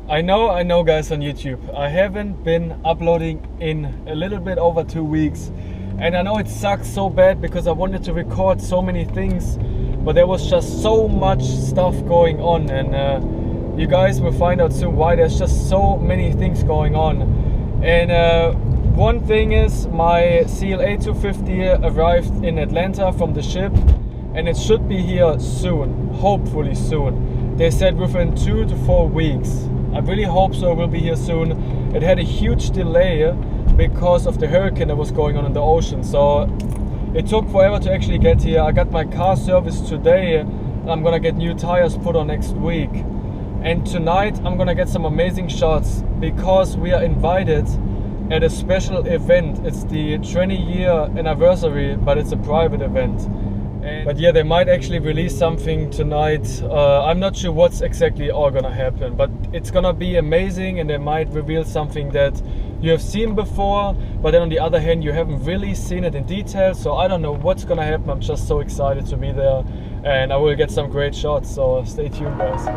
I know guys on YouTube, I haven't been uploading in a little bit over 2 weeks, and I know it sucks so bad because I wanted to record so many things, but there was just so much stuff going on, and you guys will find out soon why. There's just so many things going on. And one thing is, my CLA 250 arrived in Atlanta from the ship, and it should be here soon, hopefully soon. They said within 2 to 4 weeks. I really hope so, it will be here soon. It had a huge delay because of the hurricane that was going on in the ocean. So it took forever to actually get here. I got my car serviced today. I'm gonna get new tires put on next week. And tonight I'm gonna get some amazing shots because we are invited at a special event. It's the 20-year anniversary, but it's a private event. But yeah, they might actually release something tonight. I'm not sure what's exactly all gonna happen, but it's gonna be amazing, and they might reveal something that you have seen before, but then on the other hand, you haven't really seen it in detail. So I don't know what's gonna happen. I'm just so excited to be there, and I will get some great shots. So stay tuned, guys.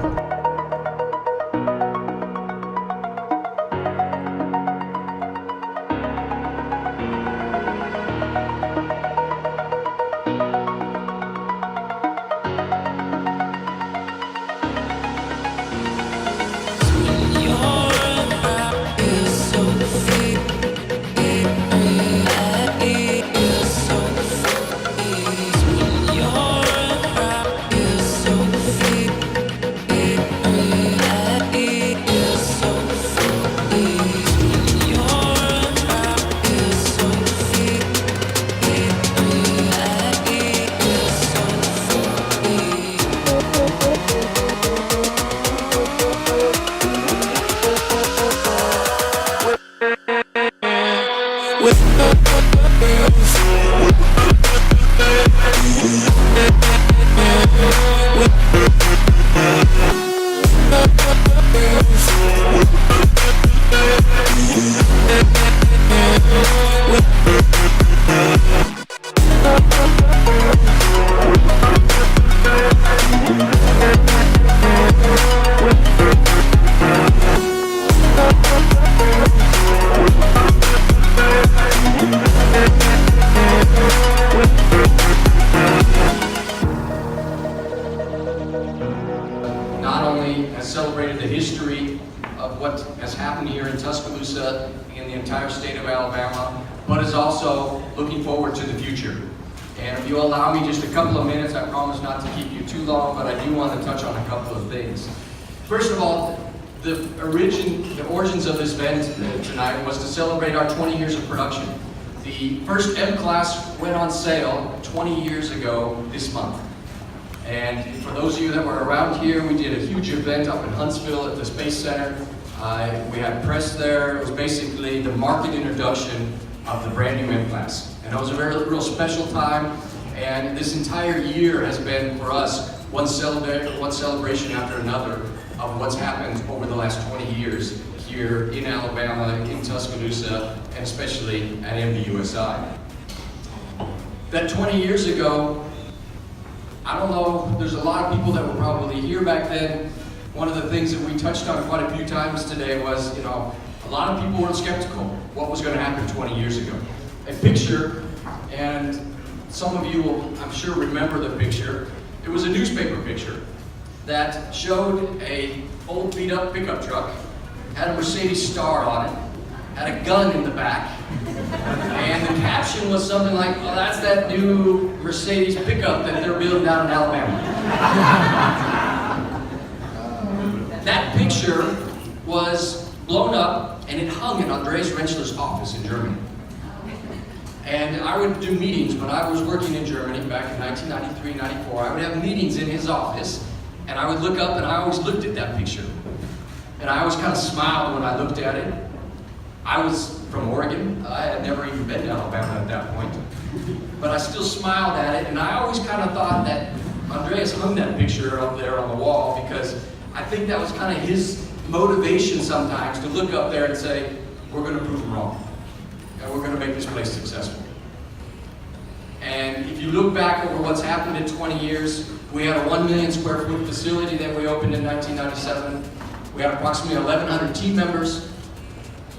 Not only has celebrated the history of what has happened here in Tuscaloosa in the entire state of Alabama, but is also looking forward to the future. And if you allow me just a couple of minutes, I promise not to keep you too long, but I do want to touch on a couple of things. First of all, the origins of this event tonight was to celebrate our 20 years of production. The first M-Class went on sale 20 years ago this month. And for those of you that were around here, we did a huge event up in Huntsville at the Space Center. We had press there. It was basically the market introduction of the brand new M-Class. And it was a real special time. And this entire year has been, for us, one celebration after another of what's happened over the last 20 years here in Alabama, in Tuscaloosa, and especially at MBUSI. That 20 years ago, I don't know, there's a lot of people that were probably here back then. One of the things that we touched on quite a few times today was, a lot of people were skeptical what was going to happen 20 years ago. A picture, and some of you will, I'm sure, remember the picture. It was a newspaper picture that showed a old beat-up pickup truck, had a Mercedes star on it, had a gun in the back, and the caption was something like, "Oh, that's that new Mercedes pickup that they're building down in Alabama." That picture was blown up, and it hung in Andreas Rentschler's office in Germany. And I would do meetings when I was working in Germany back in 1993, 94. I would have meetings in his office, and I would look up, and I always looked at that picture. And I always kind of smiled when I looked at it. I was from Oregon. I had never even been to Alabama at that point. But I still smiled at it, and I always kind of thought that Andreas hung that picture up there on the wall because I think that was kind of his motivation sometimes to look up there and say, we're going to prove them wrong, and we're going to make this place successful. And if you look back over what's happened in 20 years, we had a 1 million square foot facility that we opened in 1997. We had approximately 1,100 team members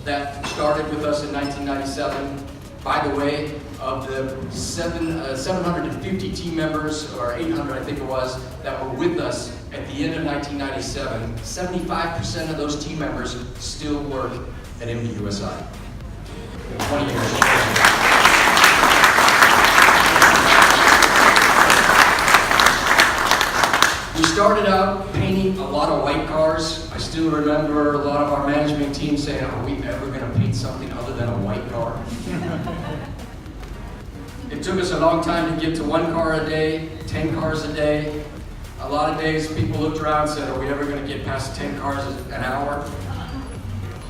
that started with us in 1997. By the way, of the 750 team members, or 800 I think it was, that were with us at the end of 1997, 75% of those team members still work at MBUSI. 20 years. We started out painting a lot of white cars. I still remember a lot of our management team saying, are we ever going to paint something other than a white car? It took us a long time to get to 1 car a day, 10 cars a day. A lot of days people looked around and said, are we ever going to get past 10 cars an hour?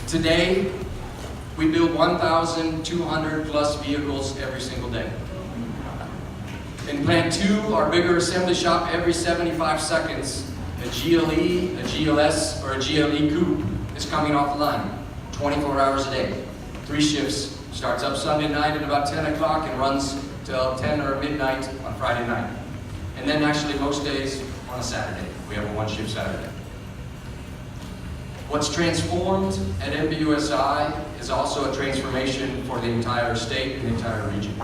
Today, we build 1,200 plus vehicles every single day. In Plant 2, our bigger assembly shop, every 75 seconds, a GLE, a GLS, or a GLE coupe is coming off the line, 24 hours a day. 3 shifts, starts up Sunday night at about 10 o'clock and runs till 10 or midnight on Friday night. And then actually most days on a Saturday. We have a 1-shift Saturday. What's transformed at MBUSI is also a transformation for the entire state and the entire region.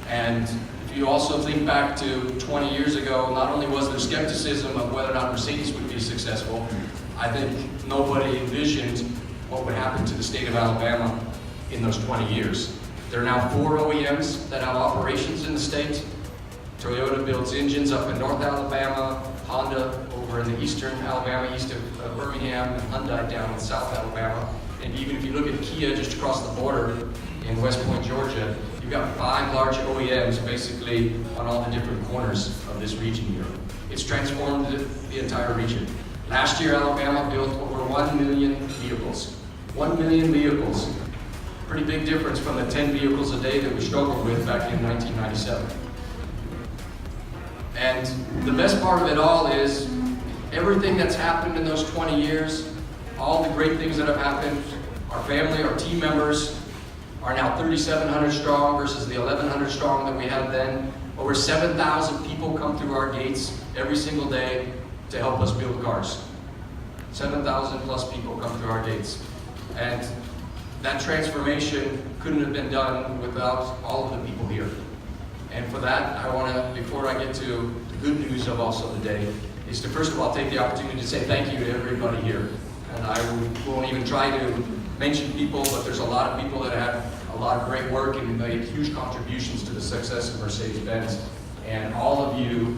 And if you also think back to 20 years ago, not only was there skepticism of whether or not Mercedes would be successful, I think nobody envisioned what would happen to the state of Alabama in those 20 years. There are now 4 OEMs that have operations in the state. Toyota builds engines up in North Alabama, Honda over in the eastern Alabama, east of Birmingham, and Hyundai down in South Alabama. And even if you look at Kia just across the border in West Point, Georgia, you've got 5 large OEMs basically on all the different corners of this region here. It's transformed the entire region. Last year, Alabama built over 1 million vehicles. 1 million vehicles. Pretty big difference from the 10 vehicles a day that we struggled with back in 1997. And the best part of it all is everything that's happened in those 20 years, all the great things that have happened, our family, our team members are now 3,700 strong versus the 1,100 strong that we had then. Over 7,000 people come through our gates every single day to help us build cars. 7,000 plus people come through our gates. And that transformation couldn't have been done without all of the people here. And for that, I want to, before I get to the good news of also the day, is to first of all take the opportunity to say thank you to everybody here. And I won't even try to mention people, but there's a lot of people that have a lot of great work and made huge contributions to the success of Mercedes-Benz. And all of you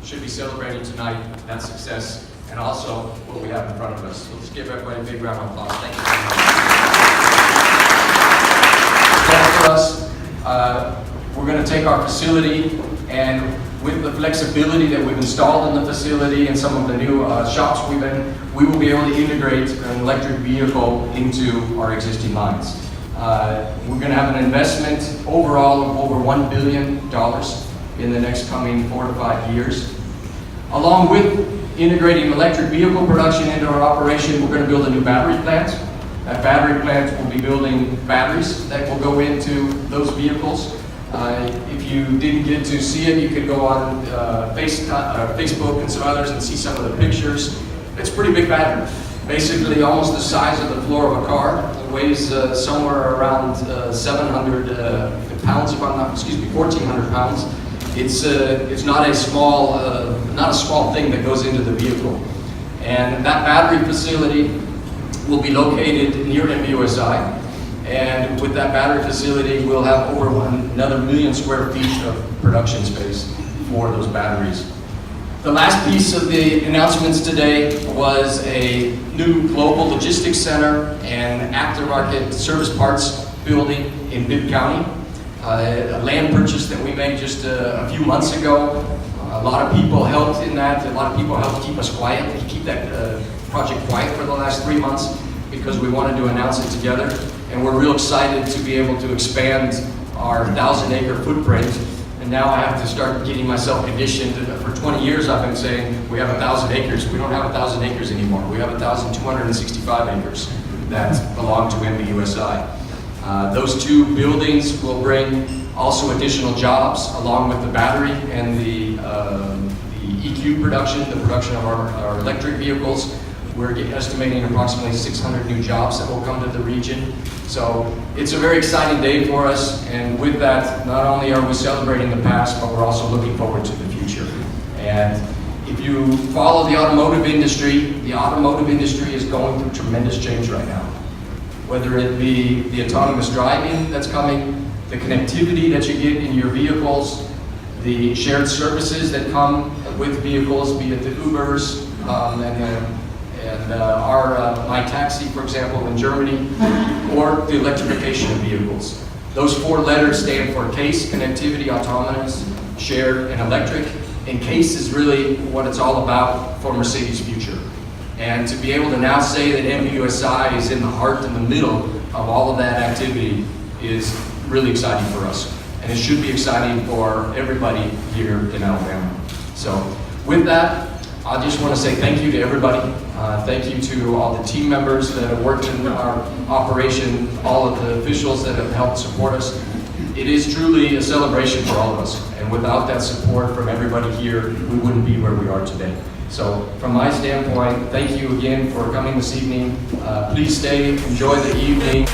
should be celebrating tonight that success and also what we have in front of us. So let's give everybody a big round of applause. Thank you very much. For us, we're going to take our facility, and with the flexibility that we've installed in the facility and some of the new shops we will be able to integrate an electric vehicle into our existing lines. We're going to have an investment overall of over $1 billion in the next coming 4 to 5 years. Along with integrating electric vehicle production into our operation, we're going to build a new battery plant. That battery plant will be building batteries that will go into those vehicles. If you didn't get to see it, you could go on Facebook and some others and see some of the pictures. It's a pretty big battery. Basically almost the size of the floor of a car. It weighs somewhere around 700 pounds, if I'm not, 1,400 pounds. It's not a small thing that goes into the vehicle. And that battery facility will be located near MBUSI. And with that battery facility, we'll have over another 1 million square feet of production space for those batteries. The last piece of the announcements today was a new global logistics center and aftermarket service parts building in Bibb County. A land purchase that we made just a few months ago. A lot of people helped in that. A lot of people helped keep us quiet, keep that project quiet for the last 3 months because we wanted to announce it together. And we're real excited to be able to expand our 1,000-acre footprint. And now I have to start getting myself conditioned. For 20 years I've been saying we have 1,000 acres. We don't have 1,000 acres anymore. We have 1,265 acres that belong to MBUSI. Those 2 buildings will bring also additional jobs along with the battery and the EQ production, the production of our electric vehicles. We're estimating approximately 600 new jobs that will come to the region. So it's a very exciting day for us, and with that, not only are we celebrating the past, but we're also looking forward to the future. And if you follow the automotive industry is going through tremendous change right now. Whether it be the autonomous driving that's coming, the connectivity that you get in your vehicles, the shared services that come with vehicles, be it the Ubers and our My Taxi, for example, in Germany, or the electrification of vehicles. Those four letters stand for CASE, connectivity, autonomous, shared, and electric. And CASE is really what it's all about for Mercedes' future. And to be able to now say that MBUSI is in the heart and the middle of all of that activity is really exciting for us. And it should be exciting for everybody here in Alabama. So with that, I just want to say thank you to everybody. Thank you to all the team members that have worked in our operation, all of the officials that have helped support us. It is truly a celebration for all of us. And without that support from everybody here, we wouldn't be where we are today. So from my standpoint, thank you again for coming this evening. Please stay, enjoy the evening.